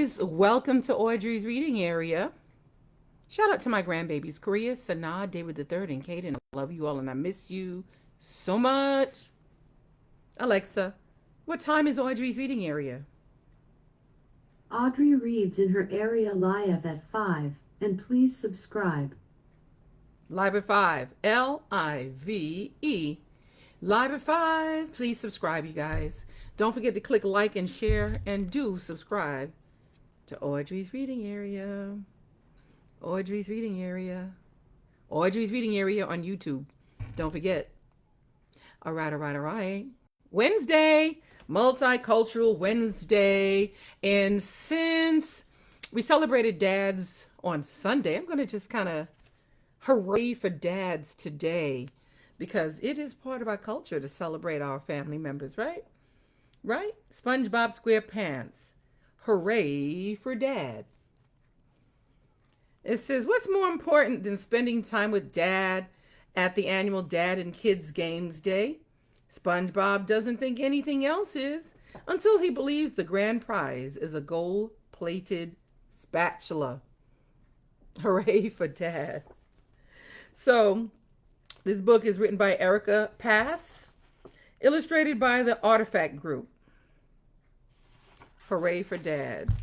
guys, welcome to Audrey's reading area. Shout out to my grandbabies, Korea, Sanaa, David the Third, and Kaden. I love you all and I miss you so much. Alexa, what time is Audrey's reading area? Audrey reads in her area live at 5, and please subscribe. Live at 5. Live. Live at 5. Please subscribe, you guys. Don't forget to click like and share, and do subscribe to Audrey's reading area. Audrey's reading area. Audrey's reading area on YouTube. Don't forget. All right. Wednesday, Multicultural Wednesday. And since we celebrated dads on Sunday, I'm going to just kind of hooray for dads today because it is part of our culture to celebrate our family members, right? Right? SpongeBob SquarePants. Hooray for dad. It says, what's more important than spending time with dad at the annual Dad and Kids Games Day? SpongeBob doesn't think anything else is until he believes the grand prize is a gold-plated spatula. Hooray for dad. So, this book is written by Erica Pass, illustrated by the Artifact Group. Hooray for dads.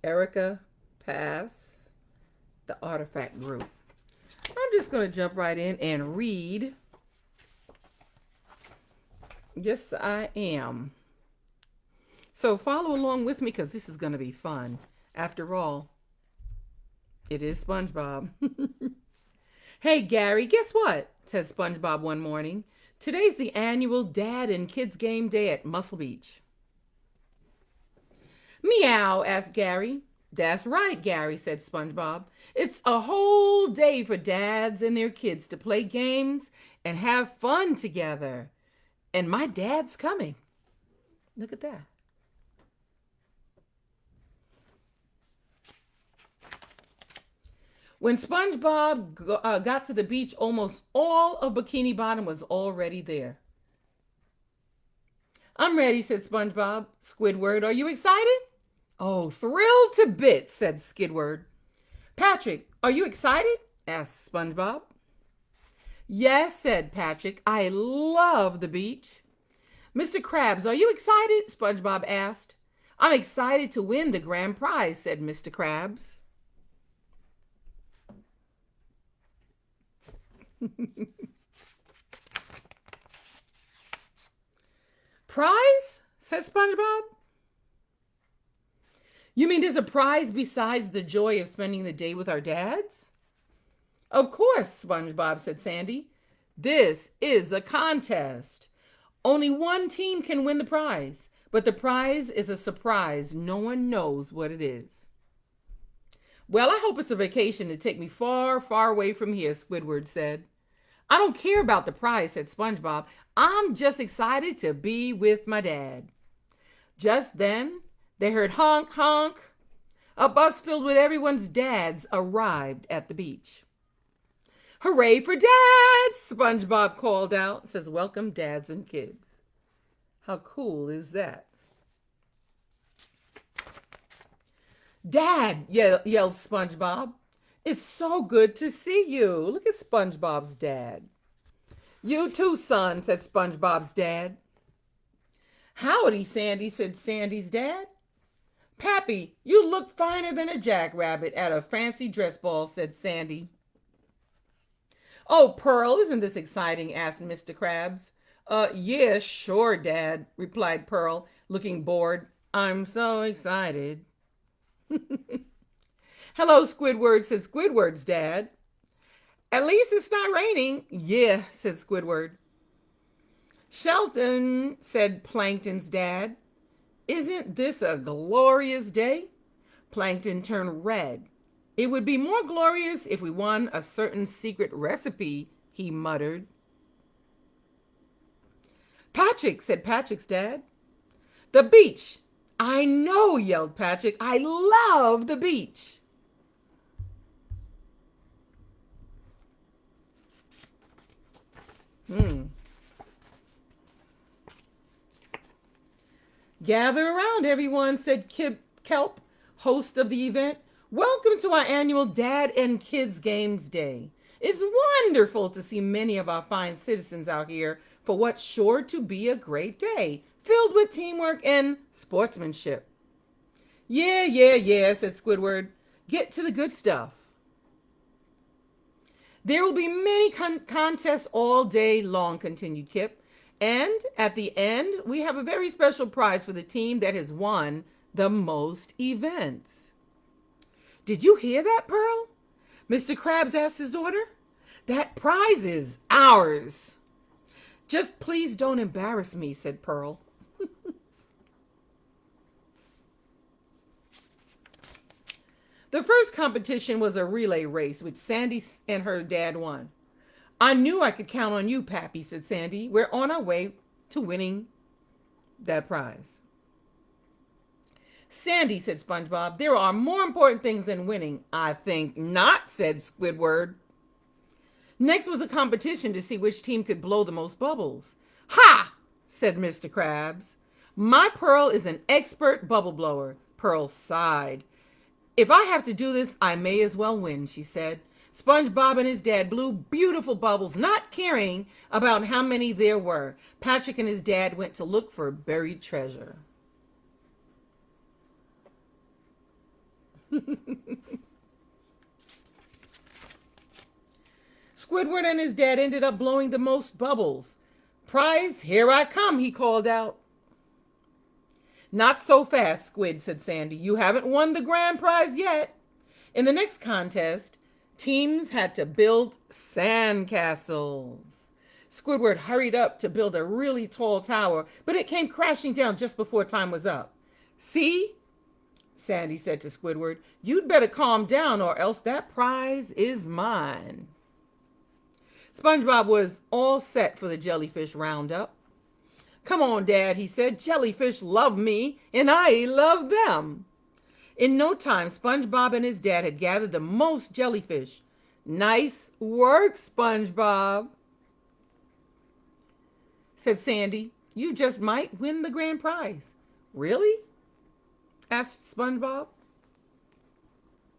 Erica Pass, the Artifact Group. I'm just going to jump right in and read. Yes, I am. So follow along with me because this is going to be fun. After all, it is SpongeBob. Hey, Gary, guess what? Says SpongeBob one morning. Today's the annual Dad and Kids Game Day at Muscle Beach. Meow, asked Gary. That's right, Gary, said SpongeBob. It's a whole day for dads and their kids to play games and have fun together. And my dad's coming. Look at that. When SpongeBob got to the beach, almost all of Bikini Bottom was already there. I'm ready, said SpongeBob. Squidward, are you excited? Oh, thrilled to bits, said Squidward. Patrick, are you excited? Asked SpongeBob. Yes, said Patrick. I love the beach. Mr. Krabs, are you excited? SpongeBob asked. I'm excited to win the grand prize, said Mr. Krabs. Prize? Said SpongeBob. You mean there's a prize besides the joy of spending the day with our dads? Of course, SpongeBob, said Sandy. This is a contest. Only one team can win the prize, but the prize is a surprise. No one knows what it is. Well, I hope it's a vacation to take me far, far away from here, Squidward said. I don't care about the prize, said SpongeBob. I'm just excited to be with my dad. Just then, they heard honk, honk. A bus filled with everyone's dads arrived at the beach. Hooray for dads, SpongeBob called out. Says, welcome dads and kids. How cool is that? Dad, yelled SpongeBob. It's so good to see you. Look at SpongeBob's dad. You too, son, said SpongeBob's dad. Howdy, Sandy, said Sandy's dad. Pappy, you look finer than a jackrabbit at a fancy dress ball, said Sandy. Oh, Pearl, isn't this exciting? Asked Mr. Krabs. Yeah, sure, Dad, replied Pearl, looking bored. I'm so excited. Hello, Squidward, said Squidward's dad. At least it's not raining. Yeah, said Squidward. Shelton, said Plankton's dad. Isn't this a glorious day? Plankton turned red. It would be more glorious if we won a certain secret recipe, he muttered. Patrick, said Patrick's dad. The beach. I know, yelled Patrick. I love the beach. Gather around, everyone, said Kip Kelp, host of the event. Welcome to our annual Dad and Kids Games Day. It's wonderful to see many of our fine citizens out here for what's sure to be a great day, filled with teamwork and sportsmanship. Yeah, said Squidward. Get to the good stuff. There will be many contests all day long, continued Kip. And at the end, we have a very special prize for the team that has won the most events. Did you hear that, Pearl? Mr. Krabs asked his daughter. That prize is ours. Just please don't embarrass me, said Pearl. The first competition was a relay race, which Sandy and her dad won. I knew I could count on you, Pappy, said Sandy. We're on our way to winning that prize. Sandy, said SpongeBob, there are more important things than winning. I think not, said Squidward. Next was a competition to see which team could blow the most bubbles. Ha! Said Mr. Krabs. My Pearl is an expert bubble blower. Pearl sighed. If I have to do this, I may as well win, she said. SpongeBob and his dad blew beautiful bubbles, not caring about how many there were. Patrick and his dad went to look for buried treasure. Squidward and his dad ended up blowing the most bubbles. Prize, here I come, he called out. Not so fast, Squid, said Sandy. You haven't won the grand prize yet. In the next contest, teams had to build sandcastles. Squidward hurried up to build a really tall tower, but it came crashing down just before time was up. See? Sandy said to Squidward, you'd better calm down or else that prize is mine. SpongeBob was all set for the jellyfish roundup. Come on, Dad, he said. Jellyfish love me, and I love them. In no time, SpongeBob and his dad had gathered the most jellyfish. Nice work, SpongeBob, said Sandy. You just might win the grand prize. Really? Asked SpongeBob.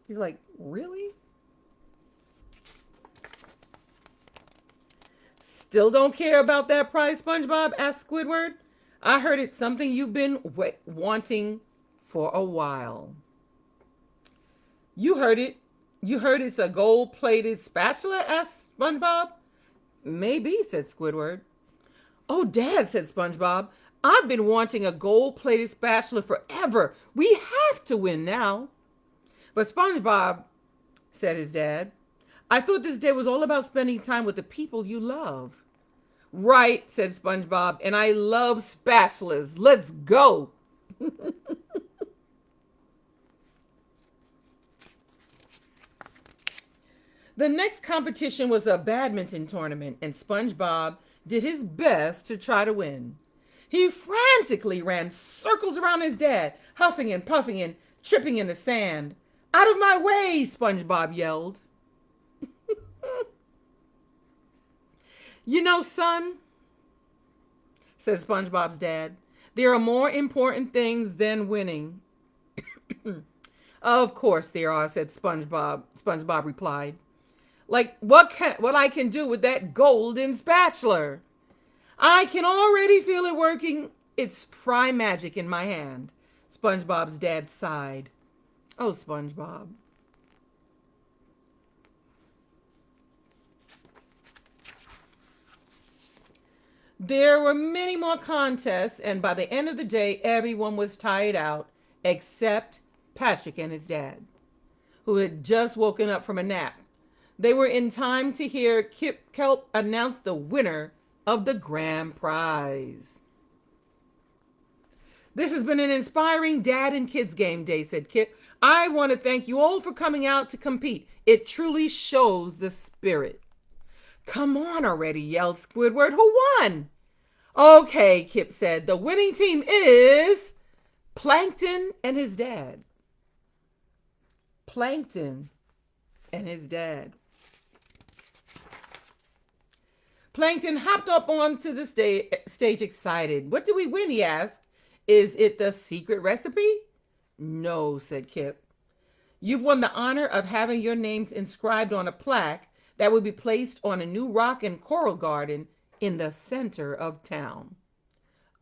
He's like, really? Still don't care about that prize, SpongeBob? Asked Squidward. I heard it's something you've been wanting for a while. You heard it. You heard it's a gold-plated spatula? Asked SpongeBob. Maybe, said Squidward. Oh, Dad, said SpongeBob. I've been wanting a gold-plated spatula forever. We have to win now. But SpongeBob, said his dad, I thought this day was all about spending time with the people you love. Right, said SpongeBob, and I love spatulas. Let's go. The next competition was a badminton tournament, and SpongeBob did his best to try to win. He frantically ran circles around his dad, huffing and puffing and tripping in the sand. Out of my way, SpongeBob yelled. You know, son, said SpongeBob's dad, there are more important things than winning. Of course there are, said SpongeBob. SpongeBob replied. Like what I can do with that golden spatula. I can already feel it working. It's fry magic in my hand. SpongeBob's dad sighed. Oh, SpongeBob. There were many more contests, and by the end of the day, everyone was tired out, except Patrick and his dad, who had just woken up from a nap. They were in time to hear Kip Kelp announce the winner of the grand prize. This has been an inspiring Dad and Kids Game Day, said Kip. I want to thank you all for coming out to compete. It truly shows the spirit. Come on already, yelled Squidward. Who won? Okay, Kip said. The winning team is Plankton and his dad. Plankton and his dad. Plankton hopped up onto the stage excited. What did we win, he asked. Is it the secret recipe? No, said Kip. You've won the honor of having your names inscribed on a plaque that will be placed on a new rock and coral garden in the center of town.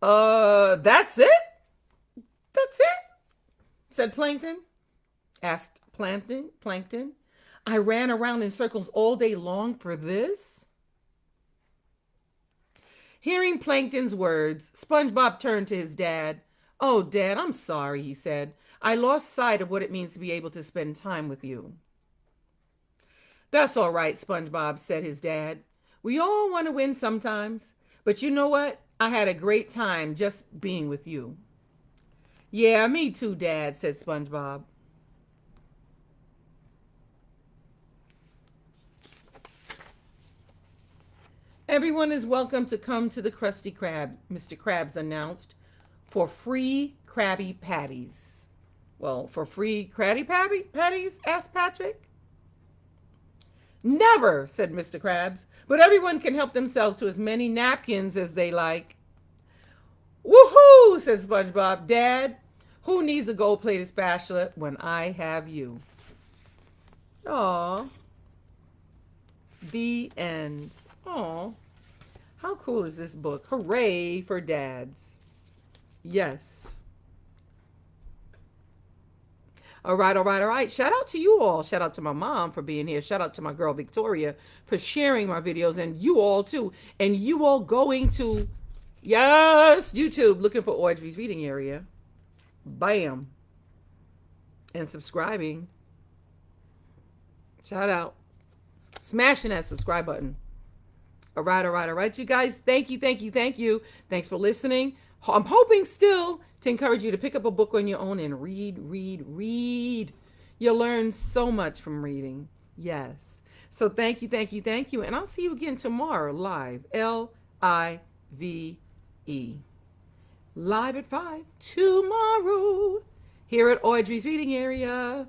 That's it? That's it? Said Plankton. Asked Plankton. I ran around in circles all day long for this? Hearing Plankton's words, SpongeBob turned to his dad. Oh, Dad, I'm sorry, he said. I lost sight of what it means to be able to spend time with you. That's all right, SpongeBob, said his dad. We all want to win sometimes, but you know what? I had a great time just being with you. Yeah, me too, Dad, said SpongeBob. Everyone is welcome to come to the Krusty Krab, Mr. Krabs announced, for free Krabby Patties. Well, for free Krabby Patties? Asked Patrick. Never, said Mr. Krabs, but everyone can help themselves to as many napkins as they like. Woohoo, said SpongeBob. Dad, who needs a gold-plated spatula when I have you? Aw. The end. Aw. How cool is this book? Hooray for dads. Yes. All right. Shout out to you all. Shout out to my mom for being here. Shout out to my girl Victoria for sharing my videos, and you all too. And you all going to, yes, YouTube, looking for Audrey's Reading Area. Bam. And subscribing. Shout out. Smashing that subscribe button. All right, you guys. Thank you. Thanks for listening. I'm hoping still to encourage you to pick up a book on your own and read. You'll learn so much from reading. Yes. So thank you. And I'll see you again tomorrow live. Live. Live at 5 tomorrow here at Audrey's Reading Area.